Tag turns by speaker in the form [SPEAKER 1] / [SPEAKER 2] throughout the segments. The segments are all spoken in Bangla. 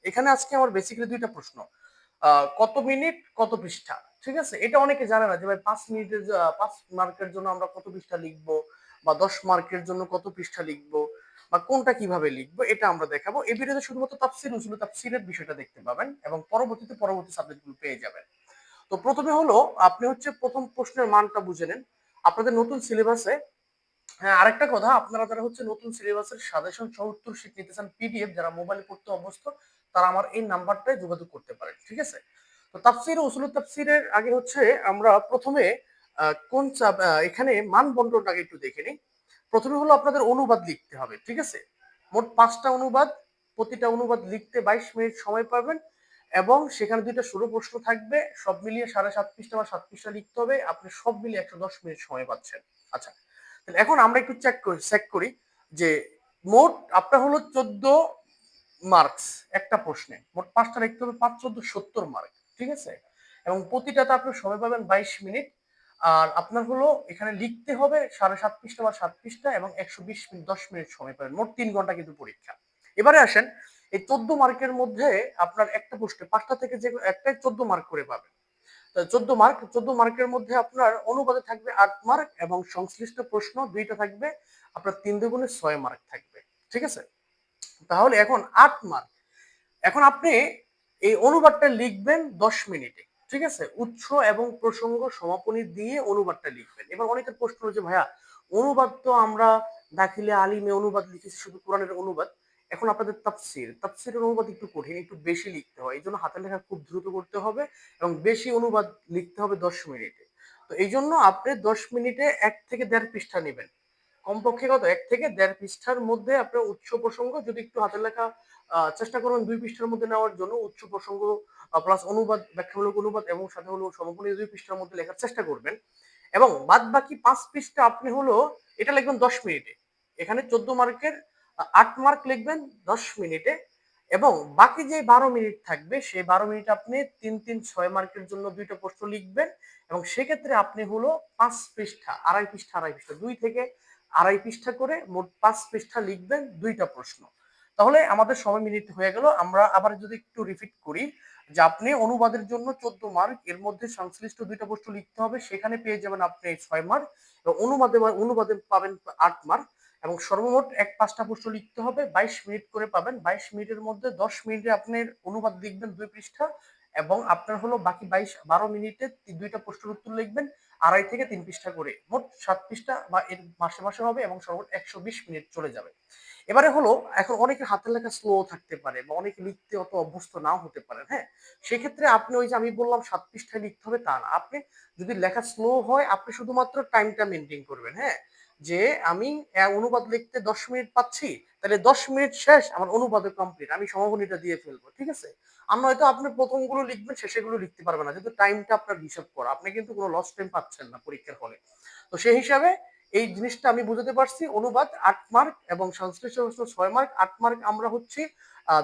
[SPEAKER 1] এখানে আজকে আমার বেসিক্যালি দুইটা প্রশ্ন। কত মিনিট কত পৃষ্ঠা, ঠিক আছে? এটা অনেকে জানে না যে ভাই 5 মিনিটের 5 মার্কের জন্য আমরা কত পৃষ্ঠা লিখবো, বা 10 মার্কের জন্য কত পৃষ্ঠা লিখবো, বা কোনটা কিভাবে লিখবো, এটা আমরা দেখাবো। এই ভিডিওতে শুধুমাত্র তাফসীর উসুল তাফসীরের বিষয়টা দেখতে পাবেন এবং পরবর্তী সাবজেক্টগুলো পেয়ে যাবেন। তো প্রথমে হলো, আপনি হচ্ছে প্রথম প্রশ্নের মানটা বুঝে নেন। আপনাদের নতুন সিলেবাসে, হ্যাঁ আরেকটা কথা, আপনারা যারা হচ্ছে নতুন সিলেবাসের সাজেশন সহ উত্তর শীট নিতে চান পিডিএফ, যারা মোবাইলে পড়তে অভ্যস্ত, তারা আমার এই নাম্বারটায় যোগাযোগ করতে পারেন, ঠিক আছে? তো তাফসীর উসুল তাফসীরের আগে হচ্ছে আমরা প্রথমে এখানে মান বন্টনটাকে একটু দেখে নিই। প্রথমে হলো আপনাদের অনুবাদ লিখতে হবে, ঠিক আছে? মোট 5টা অনুবাদ, প্রতিটা অনুবাদ লিখতে 22 মিনিট সময় পাবেন, এবং সেখানে দুইটা ষোলো প্রশ্ন থাকবে, সব মিলিয়ে 7.5 পৃষ্ঠা বা 7 পৃষ্ঠা লিখতে হবে। আপনি সব মিলিয়ে 110 মিনিট সময় পাচ্ছেন। আচ্ছা, তাহলে এখন আমরা একটু চেক করি যে মোট আপনার হলো 14 মার্কস একটা প্রশ্নে, মোট 5টা লিখতে হবে, 5 14 70 মার্ক, ঠিক আছে? এবং প্রতিটাতে আপনি সময় পাবেন 22 মিনিট। আর আপনার হলো এখানে লিখতে হবে 7.5 পৃষ্ঠা বা 7 পৃষ্ঠা, এবং 120 মিনিট 10 মিনিট সময় পাবেন, মোট 3 ঘন্টা কিন্তু পরীক্ষা। এবারে আসেন, এই 14 মার্কের মধ্যে আপনার একটা প্রশ্নে 5টা থেকে যে একটাই 14 মার্ক করে পাবেন। 14 মার্কের মধ্যে আপনার অনুবাদে থাকবে 8 মার্ক, এবং সংশ্লিষ্ট প্রশ্ন দুইটা থাকবে, আপনার 3 × 2 = 6 মার্ক থাকবে, ঠিক আছে? তাহলে এখন 8 মার্ক। এখন আপনি এই অনুবাদটা লিখবেন 10 মিনিটে, ঠিক আছে? উৎস এবং প্রসঙ্গ সমাপনী দিয়ে অনুবাদটা লিখবেন। এবার অনেকের প্রশ্ন হচ্ছে, ভাইয়া অনুবাদ তো আমরা দাখিলে আলিমে অনুবাদ লিখেছি, শুধু কোরআনের অনুবাদ। এখন আপনাদের তাফসীরের অনুবাদ একটু কঠিন, একটু বেশি লিখতে হয়, এই জন্য হাতের লেখা খুব দ্রুত করতে হবে, এবং বেশি অনুবাদ লিখতে হবে 10 মিনিটে। তো এই জন্য আপনি 10 মিনিটে 1 থেকে 1.5 পৃষ্ঠা নেবেন, কমপক্ষে কত 1 থেকে 1.5 পৃষ্ঠার মধ্যে আপনার উৎস প্রসঙ্গ, যদি একটু হাতের লেখা চেষ্টা করবেন 2 পৃষ্ঠার মধ্যে নেওয়ার জন্য, উৎস প্রসঙ্গ প্লাস অনুবাদ, ব্যাখ্যামূলক অনুবাদ, এবং সাথে হলো সমাপনী 2 পৃষ্ঠার মধ্যে লেখার চেষ্টা করবেন। এবং বাদ বাকি 5 পৃষ্ঠা আপনি হলো এটা লিখবেন 10 মিনিটে। এখানে 14 মার্কের 8 মার্ক লিখবেন 10 মিনিটে, এবং বাকি যে 12 মিনিট থাকবে সেই 12 মিনিট আপনি 3 3 6 মার্কের জন্য দুইটা প্রশ্ন লিখবেন। এবং সেক্ষেত্রে আপনি হলো 5 পৃষ্ঠা, আড়াই পৃষ্ঠা 2 থেকে 2.5 পৃষ্ঠা করে মোট 5 পৃষ্ঠা লিখবেন, দুইটা প্রশ্ন। তাহলে আমাদের সময় মিনিট হয়ে গেল। আমরা আবার যদি একটু রিপিট করি, যে আপনি অনুবাদের জন্য 14 মার্ক, এর মধ্যে সংশ্লিষ্ট দুইটা প্রশ্ন লিখতে হবে, সেখানে পেয়ে যাবেন আপনি 6 মার্ক, এবং অনুবাদে পাবেন 8 মার্ক, এবং সর্বমোট 5টা প্রশ্ন লিখতে হবে, 22 মিনিট করে পাবেন। 22 মিনিটের মধ্যে 10 মিনিটে আপনি অনুবাদ লিখবেন 2 পৃষ্ঠা, এবং আপনার হলো বাকি 12 মিনিটে দুইটা প্রশ্নের উত্তর লিখবেন, 2.5 থেকে 3 পৃষ্ঠা করে, মোট 7 পৃষ্ঠা, বা এর মাসে মাসে হবে, এবং সর্বমোট 120 মিনিট চলে যাবে। এবারে হলো, এখন অনেকের হাতের লেখা স্লো থাকতে পারে, বা অনেকে লিখতে অত অভ্যস্ত নাও হতে পারে, হ্যাঁ? সেক্ষেত্রে আপনি ওই যে আমি বললাম 7 পৃষ্ঠায় লিখতে হবে তা না, আপনি যদি লেখা স্লো হয় আপনি শুধুমাত্র টাইমটা মেনটেন করবেন, হ্যাঁ? যে আমি অনুবাদ লিখতে 10 মিনিট পাচ্ছি, তাহলে 10 মিনিট শেষ, আমার অনুবাদ কমপ্লিট, আমি সমাপনীটা দিয়ে ফেলবো, ঠিক আছে? আমরা হয়তো আপনি প্রথমগুলো লিখবেন, শেষেগুলো লিখতে পারবেন না, যেহেতু টাইমটা আপনার হিসাব করা, আপনি কিন্তু কোনো লস টাইম পাচ্ছেন না পরীক্ষার হলে। তো সেই হিসাবে এই জিনিসটা আমি বুঝতে পারছি। অনুবাদ 8 মার্ক, এবং সংশ্লিষ্ট প্রশ্ন 6 মার্ক। 8 মার্ক আমরা হচ্ছে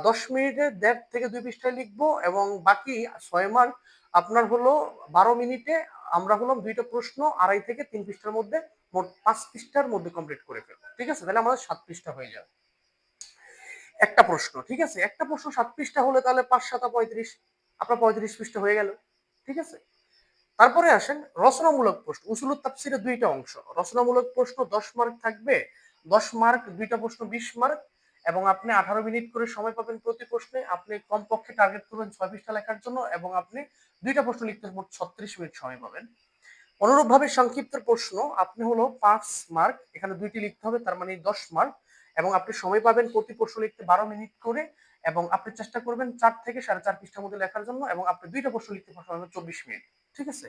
[SPEAKER 1] 10 মিনিটে 1.5 থেকে 2 পৃষ্ঠায় লিখবো, এবং বাকি 6 মার্ক আপনার হলো 12 মিনিটে আমরা হলাম দুইটা প্রশ্ন 2.5 থেকে 3 পৃষ্ঠার মধ্যে, মোট 5 পৃষ্ঠার মধ্যে কমপ্লিট করে ফেলবো, ঠিক আছে? তাহলে আমাদের 7 পৃষ্ঠা হয়ে যাবে একটা প্রশ্ন, ঠিক আছে? একটা প্রশ্ন 7 পৃষ্ঠা হলে তাহলে 5 7 35, আপনার 35 পৃষ্ঠা হয়ে গেল, ঠিক আছে? তারপরে আসেন রচনামূলক প্রশ্ন। উসুলুত তাফসীরের দুইটা অংশ, রচনামূলক প্রশ্ন 10 মার্ক থাকবে, 10 মার্ক, দুইটা প্রশ্ন 20 মার্ক, এবং আপনি 18 মিনিট করে সময় পাবেন প্রতি প্রশ্নে। আপনি কমপক্ষে টার্গেট করবেন 6 পৃষ্ঠা লেখার জন্য, এবং আপনি দুইটা প্রশ্ন লিখতে মোট 36 মিনিট সময় পাবেন। অনুরূপভাবে সংক্ষিপ্ত প্রশ্ন আপনি হলো 5 মার্ক, এখানে দুইটি লিখতে হবে, তার মানে 10 মার্ক, এবং আপনি সময় পাবেন প্রতি প্রশ্ন লিখতে 12 মিনিট করে, এবং আপনি চেষ্টা করবেন 4 থেকে 4.5 পৃষ্ঠার মধ্যে লেখার জন্য, এবং আপনি দুইটা প্রশ্ন লিখতে পারবেন 24 মিনিট, ঠিক আছে?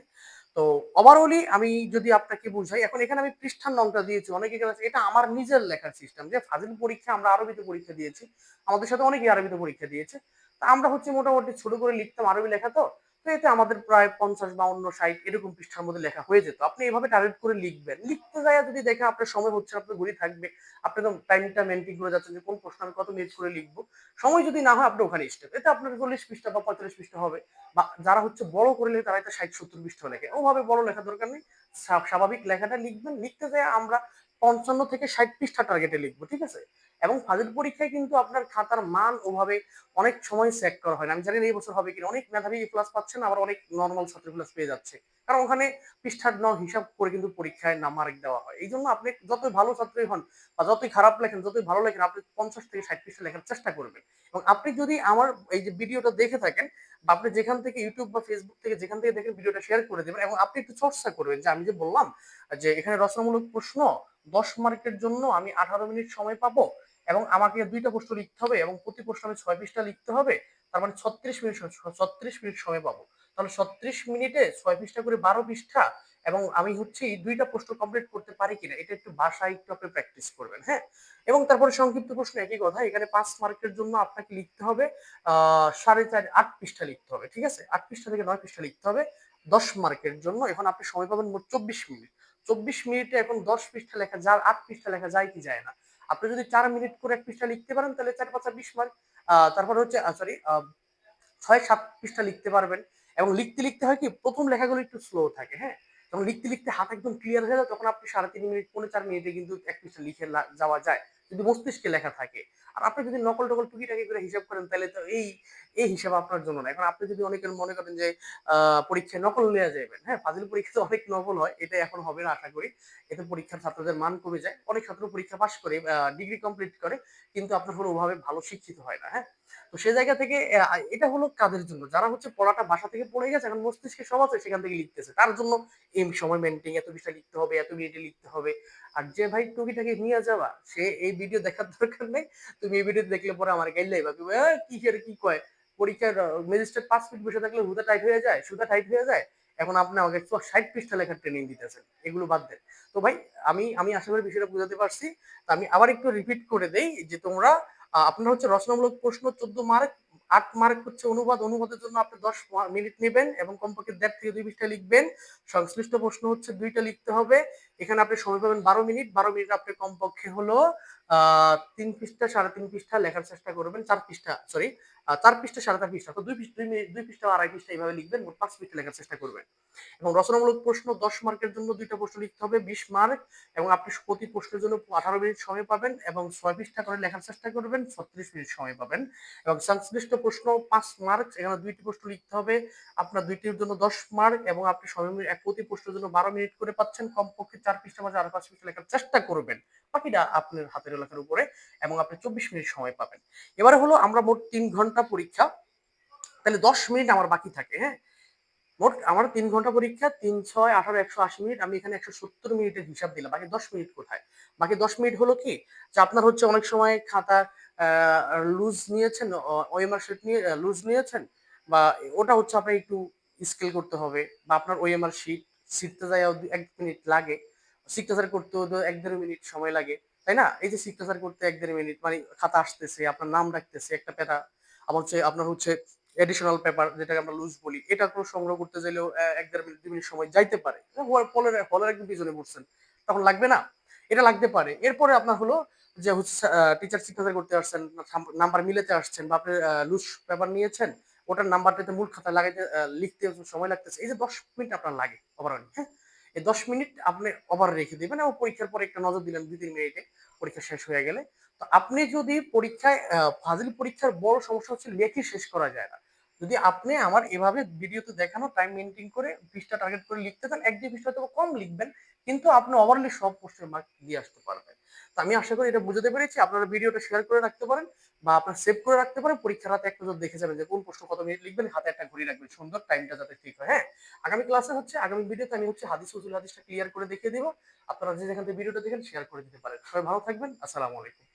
[SPEAKER 1] তো ওভারঅলি আমি যদি আপনাকে বুঝাই, এখন এখানে আমি পৃষ্ঠার নংটা দিয়েছি, অনেকে এটা আমার নিজের লেখার সিস্টেম, যে ফাজিল পরীক্ষা আমরা আরবিতে পরীক্ষা দিয়েছি, আমাদের সাথে অনেকেই আরবিতে পরীক্ষা দিয়েছে। তা আমরা হচ্ছে মোটামুটি ছোট করে লিখতাম আরবি লেখা, তো তো এতে আমাদের প্রায় 50 52 60 এরকম পৃষ্ঠার মধ্যে লেখা হয়ে যেত। আপনি এভাবে টার্গেট করে লিখবেন, লিখতে যায় যদি দেখেন আপনার সময় হচ্ছে, আপনার ঘড়ি থাকবে, আপনি তো টাইমটা মেনটেন করে যাচ্ছেন যে কোন প্রশ্ন আমি কত মিনিট করে লিখবো, সময় যদি না হয় আপনি ওখানে স্টেপ, এতে আপনার 40 পৃষ্ঠা বা 45 পৃষ্ঠা হবে। বা যারা হচ্ছে বড় করে লেখে তারা এটা 60 70 পৃষ্ঠা লেখে, ওভাবে বড় লেখা দরকার নেই, স্বাভাবিক লেখাটা লিখবেন। লিখতে যায় আমরা 55 থেকে 60 পৃষ্ঠা টার্গেটে লিখবো, ঠিক আছে? এবং ফাজিল পরীক্ষায় কিন্তু আপনার খাতার মান ওভাবে অনেক সময় চেক করা হয় না। আমি জানি না এই বছর হবে কিনা, অনেক মেধাবী এ প্লাস পাচ্ছেন, আবার অনেক নর্মাল ছাত্র প্লাস পেয়ে যাচ্ছে, কারণ ওখানে পৃষ্ঠার হিসাব করে কিন্তু পরীক্ষায় মার্ক দেওয়া হয়। এই জন্য আপনি যতই ভালো ছাত্রই হন বা যতই খারাপ লেখেন, যতই ভালো লেখেন, আপনি 50 থেকে 60 পৃষ্ঠা লেখার চেষ্টা করবেন। এবং আপনি যদি আমার এই যে ভিডিওটা দেখে থাকেন, বা আপনি যেখান থেকে ইউটিউব বা ফেসবুক থেকে যেখান থেকে দেখেন, ভিডিওটা শেয়ার করে দেবেন এবং আপনি একটু চর্চা করবেন যে আমি যে বললাম যে এখানে রচনামূলক প্রশ্ন 10 মার্কের জন্য আমি 18 মিনিট সময় পাবো, এবং আমাকে 2টা প্রশ্ন লিখতে হবে এবং প্রতি প্রশ্ন আমি 6 পৃষ্ঠা লিখতে হবে, তার মানে 36 মিনিট সময় পাবো। তাহলে 36 মিনিটে 6 পৃষ্ঠা করে 12 পৃষ্ঠা, এবং আমি হচ্ছে এই 2টা প্রশ্ন কমপ্লিট করতে পারি কিনা এটা একটু বাসায় একটু আপনি প্র্যাকটিস করবেন, হ্যাঁ। এবং তারপরে সংক্ষিপ্ত প্রশ্ন একই কথা, এখানে 5 মার্কের জন্য আপনাকে লিখতে হবে 8.5 পৃষ্ঠা লিখতে হবে, ঠিক আছে, 8 পৃষ্ঠা থেকে 9 পৃষ্ঠা লিখতে হবে 10 মার্কের জন্য। এখন আপনি সময় পাবেন মোট 24 মিনিট। 24 মিনিটে এখন 10 পৃষ্ঠা লেখা যায়, 8 পৃষ্ঠা লেখা যায় কি যায় না? আপনি যদি 4 মিনিট করে 1 পৃষ্ঠা লিখতে পারেন তাহলে 4 5 20 মার্ক। তারপর হচ্ছে সরি 6 7 পৃষ্ঠা লিখতে পারবেন। এবং লিখতে লিখতে হয় কি, প্রথম লেখাগুলো একটু স্লো থাকে, হ্যাঁ। যখন লিখতে লিখতে হাত একদম ক্লিয়ার হয়ে যায়, তখন আপনি 3.5 মিনিট 4.5 মিনিটে কিন্তু 1 পৃষ্ঠা লিখে যাওয়া যায়, যদি মস্তিষ্কে লেখা থাকে। আর আপনি যদি নকল টকল টুকিটাকি করে হিসাব করেন, তাহলে তো এই এই হিসাব আপনার জন্য না। এখন আপনি যদি অনেকের মনে করেন যে পরীক্ষায় নকল নেওয়া যাবেন, হ্যাঁ, ফাজিল পরীক্ষাতে অনেক নকল হয়, এটা এখন হবে না আশা করি। এতে পরীক্ষার ছাত্রদের মান কমে যায়, অনেক ছাত্র পরীক্ষা পাশ করে ডিগ্রি কমপ্লিট করে, কিন্তু আপনার হলো ওভাবে ভালো শিক্ষিত হয় না, হ্যাঁ। তো সে জায়গা থেকে এটা হলো কাদের জন্য, যারা হচ্ছে পড়াটা বাসা থেকে পড়ে গেছে, এখন মস্তিষ্কে সব আছে, সেখান থেকে লিখতেছে, তার জন্য এই সময় মেনটেন, এত বিষয় লিখতে হবে, এত মিনিটে লিখতে হবে। আর যে ভাই টুকিটাকি নিয়ে যাবা, সে এই ভিডিও দেখার দরকার নেই। তুমি এই ভিডিও দেখলে পরে আমার গাইলাই বা কি কি কয়, পরীক্ষার ম্যাজিস্ট্রেট 5 মিনিট বসে থাকলে হুদা টাইট হয়ে যায়, সুদা টাইট হয়ে যায়। এখন আপনি আমাকে 60 পৃষ্ঠা লেখার ট্রেনিং দিতেছেন, এগুলো বাদ দেন। তো ভাই আমি আমি আশা করি বিষয়টা বুঝাতে পারছি। তো আমি আবার একটু রিপিট করে দেই যে তোমরা আপনার হচ্ছে রচনামূলক প্রশ্ন 14 মার্ক, 8 মার্ক হচ্ছে অনুবাদ, অনুবাদের জন্য আপনি 10 মিনিট নেবেন এবং কমপক্ষে 1.5 থেকে 2 পৃষ্ঠা লিখবেন। সংশ্লিষ্ট প্রশ্ন হচ্ছে 2টা লিখতে হবে, এখানে আপনি সময় পাবেন 12 মিনিট। 12 মিনিট আপনি কমপক্ষে হলো 3 পৃষ্ঠা 3.5 পৃষ্ঠা লেখার চেষ্টা করবেন, 4 পৃষ্ঠা সরি 4 পৃষ্ঠা 4.5 পৃষ্ঠা, তো 2 পৃষ্ঠা 2 পৃষ্ঠা 2.5 পৃষ্ঠা এইভাবে লিখবেন, মোট 5 পৃষ্ঠা লেখার চেষ্টা করবেন। এবং রচনামূলক প্রশ্ন 10 মার্কের জন্য 2টা প্রশ্ন লিখতে হবে, 20 মার্ক, এবং আপনি প্রতি প্রশ্নের জন্য 18 মিনিট সময় পাবেন এবং 6 পৃষ্ঠা করে লেখার চেষ্টা করবেন, 36 মিনিট সময় পাবেন। এবং সংশ্লিষ্ট প্রশ্ন 5 মার্ক, এখানে 2টি প্রশ্ন লিখতে হবে, আপনার 2টির জন্য 10 মার্ক, এবং আপনি সময় প্রতি প্রশ্নের জন্য 12 মিনিট করে পাচ্ছেন, কমপক্ষে 4 পৃষ্ঠা বা 4-5 পৃষ্ঠা লেখার চেষ্টা করবেন, বাকিটা আপনার হাতের লেখার উপরে, এবং আপনি 24 মিনিট সময় পাবেন। এবারে হলো আমরা মোট 3 ঘন্টা পরীক্ষা, তাহলে 10 মিনিট আমার বাকি থাকে, হ্যাঁ। মোট আমার 3 ঘন্টা পরীক্ষা, 3 6 18 180 মিনিট, আমি এখানে 170 মিনিটের হিসাব দিলাম, বাকি 10 মিনিট কোথায়? বাকি 10 মিনিট হলো কি, যে আপনার হচ্ছে অনেক সময় খাতা লুজ নিয়েছেন, ওএমআর শিট নিয়ে লুজ নিয়েছেন, বা ওটা হচ্ছে আপনার একটু স্কেল করতে হবে, বা আপনার ওএমআর শিট শিখতে যায় 1 মিনিট লাগে, সিগনেচার করতেও 1-1.5 মিনিট সময় লাগে, তাই না? এই যে সিগনেচার করতে 1-1.5 মিনিট, মানে খাতা আসতেছে, আপনার নাম রাখতেছে একটা প্যারা, আবার হচ্ছে আপনার হচ্ছে এডিশনাল পেপার যেটাকে আমরা লুজ বলি, এটা কোনো সংগ্রহ করতে চাইলেও 1-1.5 মিনিট 2 মিনিট সময় যাইতে পারে। ফলের ফলের একদম পিছনে পড়ছেন, তখন লাগবে না? এটা লাগতে পারে। এরপরে আপনার হলো যে হচ্ছে টিচার সিগনেচার করতে আসছেন, নাম্বার মিলাতে আসছেন, বা আপনি লুজ পেপার নিয়েছেন, ওটার নাম্বারটাতে মূল খাতায় লাগাইতে লিখতে সময় লাগতেছে, এই যে 10 মিনিট আপনার লাগে ওভারঅল, হ্যাঁ। এই 10 মিনিট আপনি ওভার রেখে দিবেন এবং পরীক্ষার পরে একটা নজর দিলেন 2-3 মিনিটে, পরীক্ষা শেষ হয়ে গেলে। তো আপনি যদি পরীক্ষায় ফাজিল পরীক্ষার বড় সমস্যা হচ্ছে লেখে শেষ করা যায় না। যদি আপনি আমার এভাবে ভিডিওতে দেখানো টাইম মেনটেন করে পৃষ্ঠা টার্গেট করে লিখতে চান, 1-2 পৃষ্ঠা হয়তো কম লিখবেন, কিন্তু আপনি ওভারঅলি সব প্রশ্নের মার্ক দিয়ে আসতে পারবেন। তো আমি আশা করি এটা বুঝাতে পেরেছি। আপনারা ভিডিওটা শেয়ার করে রাখতে পারেন, বা আপনার সেভ করে রাখতে পারেন, পরীক্ষার হাতে এক নজর দেখে যাবেন যে কোন প্রশ্ন কত মিনিট লিখবেন, হাতে একটা ঘড়ি রাখবেন, সুন্দর টাইমটা যাতে ঠিক হয়, হ্যাঁ। আগামী ক্লাসে হচ্ছে আগামী ভিডিওতে আমি হচ্ছে হাদিস উসুল হাদিসটা ক্লিয়ার করে দেখিয়ে দিব। আপনারা যে যেখান থেকে ভিডিওটা দেখেন শেয়ার করে দিতে পারেন। সবাই ভালো থাকবেন, আসসালামু আলাইকুম।